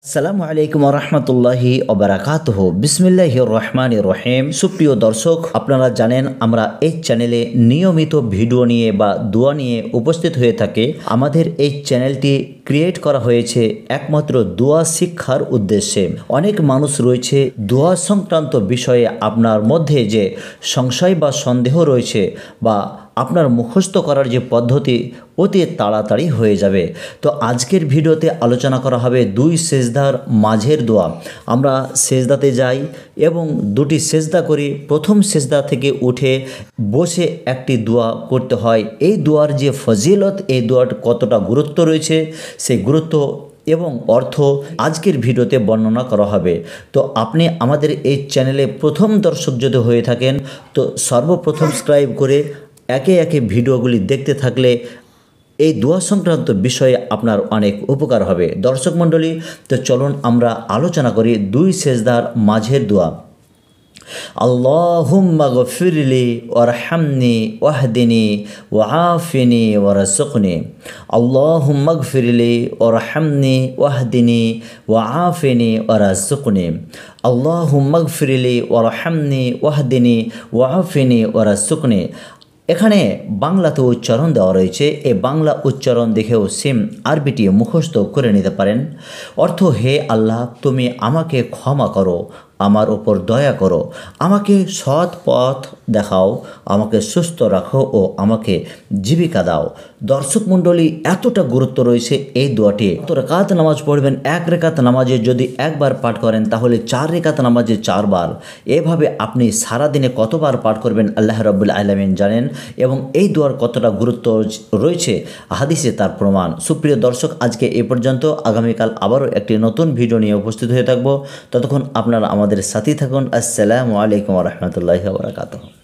আসসালামু আলাইকুম রহমতুল্লাহি ওবারাকাতুহু বিসমিল্লাহির রহমানির রহিম। সুপ্রিয় দর্শক, আপনারা জানেন আমরা এই চ্যানেলে নিয়মিত ভিডিও নিয়ে বা দোয়া নিয়ে উপস্থিত হয়ে থাকে। আমাদের এই চ্যানেলটি ক্রিয়েট করা হয়েছে একমাত্র দোয়া শিক্ষার উদ্দেশ্যে। অনেক মানুষ রয়েছে দোয়া সংক্রান্ত বিষয়ে আপনার মধ্যে যে সংশয় বা সন্দেহ রয়েছে বা আপনার মুখস্থ করার যে পদ্ধতি অতি তাড়াতাড়ি হয়ে যাবে। তো আজকের ভিডিওতে আলোচনা করা হবে দুই সেজদার মাঝের দোয়া। আমরা সেজদাতে যাই এবং দুটি সেজদা করি। প্রথম সেজদা থেকে উঠে বসে একটি দোয়া করতে হয়। এই দোয়ার যে ফজিলত, এই দোয়ার কতটা গুরুত্ব রয়েছে, সেই গুরুত্ব এবং অর্থ আজকের ভিডিওতে বর্ণনা করা হবে। তো আপনি আমাদের এই চ্যানেলে প্রথম দর্শক যদি হয়ে থাকেন তো সর্বপ্রথম সাবস্ক্রাইব করে একে একে ভিডিওগুলি দেখতে থাকলে এই দোয়া সংক্রান্ত বিষয়ে আপনার অনেক উপকার হবে। দর্শক মণ্ডলী, তো চলুন আমরা আলোচনা করি দুই সেজদার মাঝের দোয়া। আল্লাহুম্মা গফিরলি ওয়ারহামনি ওয়াহদিনি ওয়াআফিনি ওয়ারযুকনি। আল্লাহুম্মা গফিরলি ওয়ারহামনি ওয়াহদিনি ওয়াআফিনি ওয়ারযুকনি। আল্লাহুম্মা গফিরলি ওয়ারহামনি ওয়াহদিনি ওয়াআফিনি ওয়ারযুকনি। এখানে বাংলাতে উচ্চারণ দেওয়া রয়েছে। এই বাংলা উচ্চারণ দেখেও সেম আরবিটি মুখস্থ করে নিতে পারেন। অর্থ: হে আল্লাহ, তুমি আমাকে ক্ষমা করো, আমার ওপর দয়া করো, আমাকে সৎ পথ দেখাও, আমাকে সুস্থ রাখো ও আমাকে জীবিকা দাও। দর্শক মণ্ডলী, এতটা গুরুত্ব রয়েছে এই দোয়াটি। তো রেকাত নামাজ পড়বেন, এক রেকাত নামাজে যদি একবার পাঠ করেন তাহলে 4 রেকাত নামাজে 4 বার। এভাবে আপনি সারাদিনে কতবার পাঠ করবেন আল্লাহ রাব্বুল আলামিন জানেন, এবং এই দোয়ার কতটা গুরুত্ব রয়েছে হাদিসে তার প্রমাণ। সুপ্রিয় দর্শক, আজকে এ পর্যন্ত। আগামীকাল আবারও একটি নতুন ভিডিও নিয়ে উপস্থিত হয়ে থাকবো। ততক্ষণ আপনারা আমাদের সাথেই থাকুন। আসসালামু আলাইকুম ওয়া রাহমাতুল্লাহি ওয়া বারাকাতুহু।